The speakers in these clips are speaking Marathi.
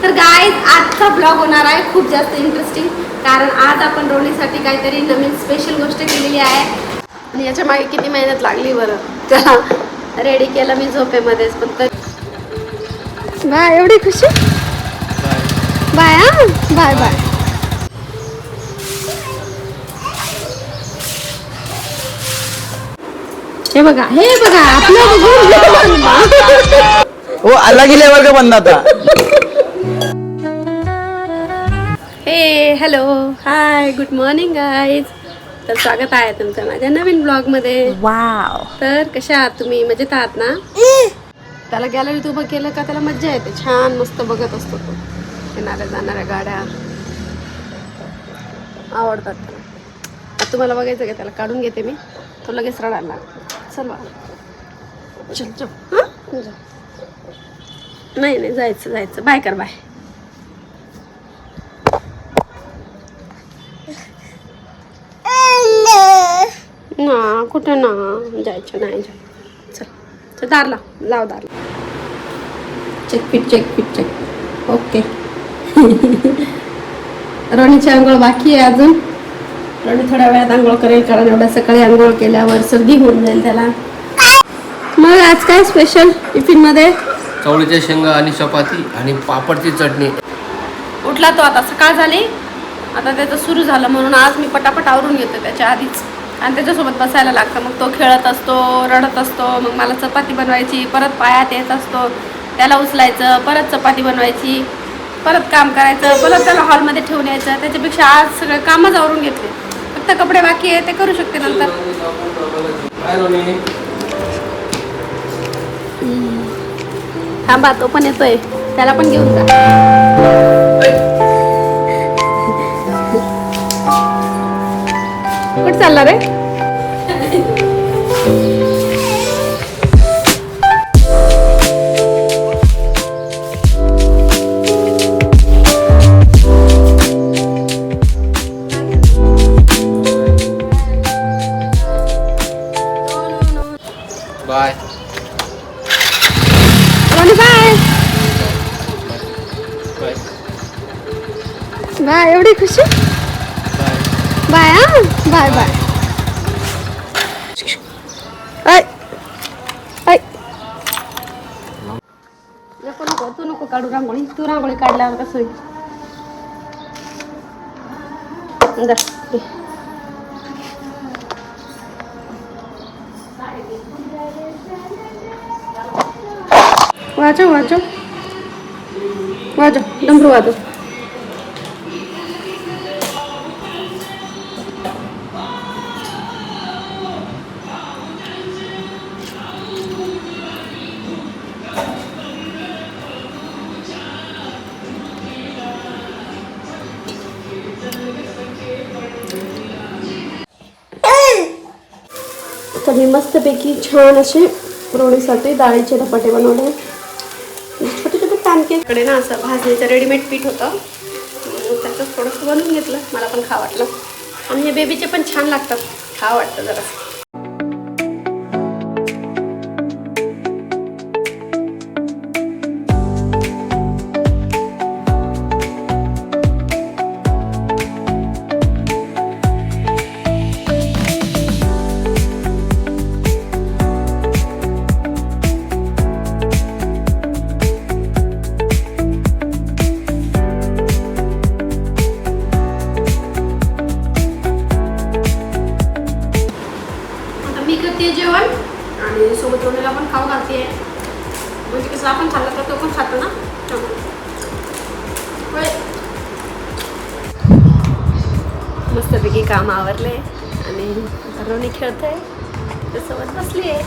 तर गाईज आजचा ब्लॉग होणार आहे खूप जास्त इंटरेस्टिंग, कारण आज आपण रोणीसाठी काहीतरी नवीन स्पेशल गोष्ट केलेली आहे. आणि याच्या मागे किती मेहनत लागली बरं. त्याला रेडी केलं मी झोपेमध्येच, पण तर बाय. एवढी खुशी. बाय. हा बाय बाय. हे बघा आपलं वो अलग ही लेवल का बंदा था. हे hello hi good morning guys. तर स्वागत आहे तुमचं माझ्या नवीन ब्लॉगमध्ये. वाव. तर कशा आहात तुम्ही? मजेत आहात ना? त्याला गॅलरीत उभं केलं का त्याला मज्जा येते. छान मस्त बघत असतो तो. येणाऱ्या जाणाऱ्या गाड्या आवडतात त्याला. आता तुम्हाला बघायचं का? त्याला काढून घेते मी. तो लगेच रडायला लागतो. चल बाळा चल चल. हां जा. नाही जायचं बाय कर. बाय. ना कुठं ना जायचं नाही. चल दार लाव दार. Check okay. रोणीची आंघोळ बाकी आहे अजून. रोणी थोड्या वेळात आंघोळ करेल, कारण एवढ्या सकाळी आंघोळ केल्यावर सर्दी होऊन जाईल त्याला. मग आज काय स्पेशल टिफिन मध्ये? चवळीच्या शेंगा आणि चपाती आणि पापडची चटणी. उठला तो आता, सकाळ झाली. आता त्याचं सुरू झालं म्हणून आज मी पटापट आवरून घेतो त्याच्या आधीच. आणि त्याच्यासोबत बसायला लागतं. मग तो खेळत असतो, रडत असतो. मग मला चपाती बनवायची, परत पायात येत असतो, त्याला उचलायचं, परत चपाती बनवायची, परत काम करायचं, परत त्याला हॉलमध्ये ठेवून यायचं. त्याच्यापेक्षा आज सगळे कामच आवरून घेतले. फक्त कपडे बाकी आहे, ते करू शकते नंतर. थांबा, तो पण येतोय, त्याला पण घेऊन जा. कुठं चालला रे? बाय. रोणी बाय. बाय. एवढी खुशी. बाय. हा बाय बाय. तू नको काढू रांगोळी. तू रांगोळी काढल्यावर कसं होईल? वाजव डमरू वाजव. तर मी मस्तपैकी छान असे रोणीसाठी डाळीचे धपाटे बनवले. छोटे छोटे पॅनकेकडे ना असं भाजणीचं रेडीमेड पीठ होतं, त्याचं थोडंसं बनवून घेतलं. मला पण खा वाटलं. आणि हे बेबीचे पण छान लागतात, खा वाटतं जरा. जेवण आणि सोबत रोणीला पण खाऊ घालते. म्हणजे कसं आपण खाल्लं तर तो पण खातो ना. मस्तपैकी काम आवरले आणि रोणी खेळते, त्यासोबत बसली आहे.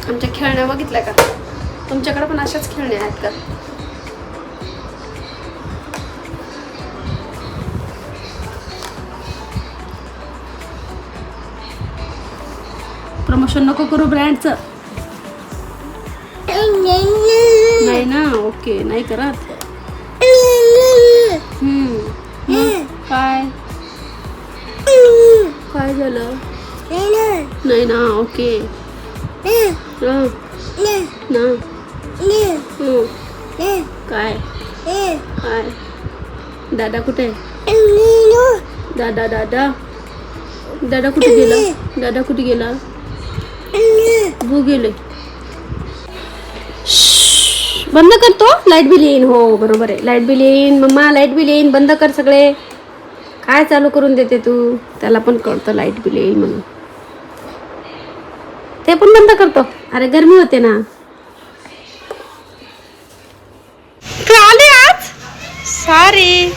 आमच्या खेळण्या बघितल्या का? तुमच्याकडे पण अशाच खेळण्या आहेत का? प्रमोशन नको करू ब्रँडचं. नाही ना. ओके नाही करत. काय झालं? नाही ना. ओके. ना काय काय दादा कुठे आहे? दादा दादा दादा कुठे गेला? दादा कुठे गेला? भू गेले. बंद करतो. लाईट बिल येईन. हो बरोबर आहे, लाईट बिल येईन. मम्मा लाईट बिल येईन, बंद कर सगळे. काय चालू करून देते तू? त्याला पण कळतं लाईट बिल येईल म्हणून. ते पण बंद करतो. अरे गरमी होते ना. तू आले आज? सॉरी,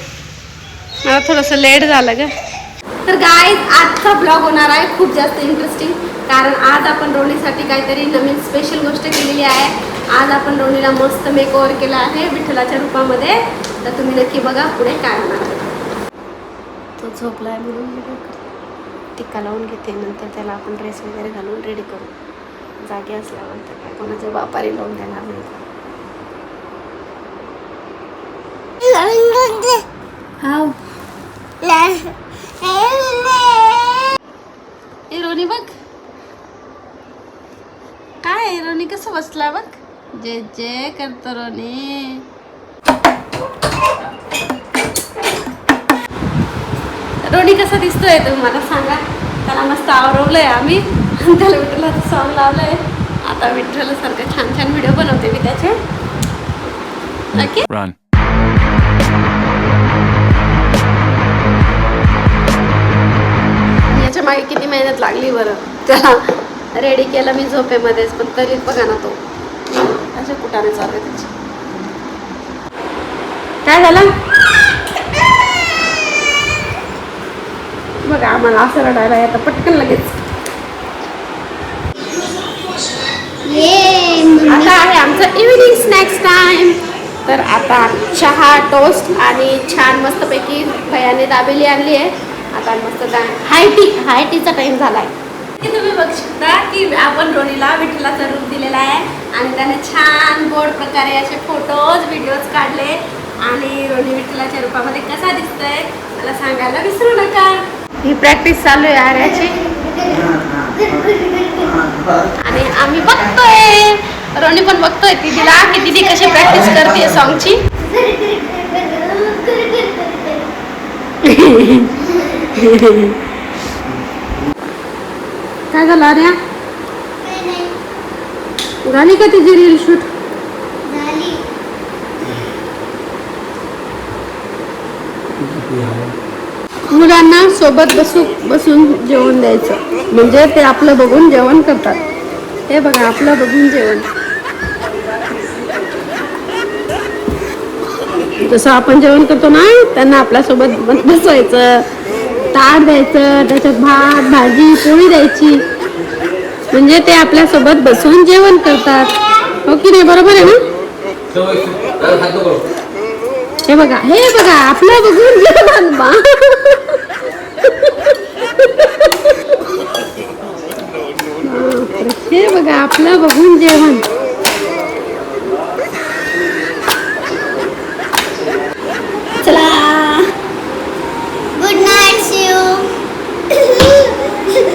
मला थोडंसं लेट झालं ग. तर गाईज आजचा ब्लॉग होणार आहे खूप जास्त इंटरेस्टिंग, कारण आज आपण रोणीसाठी काहीतरी नवीन स्पेशल गोष्ट केलेली आहे. आज आपण रोणीला मस्त मेकओव्हर केला आहे विठ्ठलाच्या रूपामध्ये. तर तुम्ही नक्की बघा पुढे काय होणार आहे. तो झोपलाय म्हणून मी टिक्का लावून घेते, नंतर त्याला आपण ड्रेस वगैरे घालून रेडी करू. जागे असल्यावर तर काय कोणाच्या बापारी लावून देणार नाही. हाव ए रोनी बघ काय, रोनी कसं बसला बघ. जे जे करतो रोनी. रोनी कसा दिसतोय तुम्ही मला सांगा. त्याला मस्त आवरवलंय आम्ही, त्याला विठ्ठलाचं सॉंग लावलंय. आता विठ्ठलासारखं छान छान व्हिडिओ बनवते मी त्याचे. ओके याच्या मागे किती मेहनत लागली बरं. त्याला रेडी केलं मी झोपेमध्येच, पण तरी बघा ना तो अशा कुठाने चालू आहे त्याची. काय झालं बघा, आम्हाला असं रडायला येतं पटकन लगेच. आता आहे आमचं इव्हिनिंग स्नॅक्स टाइम. तर आता चहा टोस्ट आणि छान मस्तपैकी भयाने दाबेली आणली आहे. आता मस्त हाय टीचा टाइम झाला आहे. तुम्ही बघू शकता की आपण रोणीला विठ्ठलाचा रूप दिलेला आहे आणि त्याने छान गोड प्रकारे असे फोटोज व्हिडिओज काढले. आणि रोणी विठ्ठलाच्या रूपामध्ये कसा दिसतोय मला सांगायला विसरू नका. ही प्रॅक्टिस चालू आहे आर्याची आणि आम्ही बघतोय, रोणी पण बघतोय दीदीला की दीदी कशी प्रॅक्टिस करते सॉंगची. काय झालं आर्या? झाली का तिची रील शूट? मुलांना सोबत बसून जेवण द्यायचं म्हणजे ते आपलं बघून जेवण करतात. हे बघा आपलं बघून जेवण. जसं आपण जेवण करतो ना, त्यांना आपल्यासोबत बसवायचं, ताट द्यायचं, त्याच्यात भात भाजी पोळी द्यायची, म्हणजे ते आपल्यासोबत बसून जेवण करतात. हो की नाही? बरोबर आहे ना? हे बघा आपलं बघून जेवण. हे बघा आपलं बघून जेवण. चला good night, see you,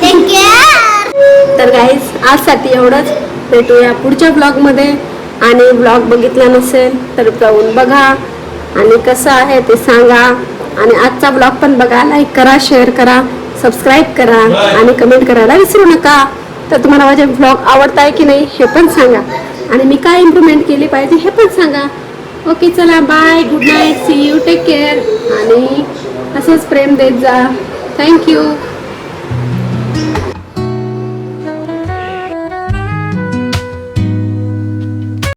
take care. तर गाईज आजसाठी एवढंच. भेटूया पुढच्या ब्लॉगमध्ये. आणि ब्लॉग बघितला नसेल तर जाऊन बघा आणि कसं आहे ते सांगा. आणि आजचा ब्लॉग पण बघा, लाईक करा, शेअर करा, सबस्क्राईब करा आणि कमेंट करायला विसरू नका. तर तुम्हाला माझे ब्लॉग आवडताय की नाही हे पण सांगा आणि मी काय इम्प्रूव्हमेंट केली पाहिजे हे पण सांगा. ओके चला bye, good night, see you, take care. आणि असंच प्रेम देत जा. थँक्यू.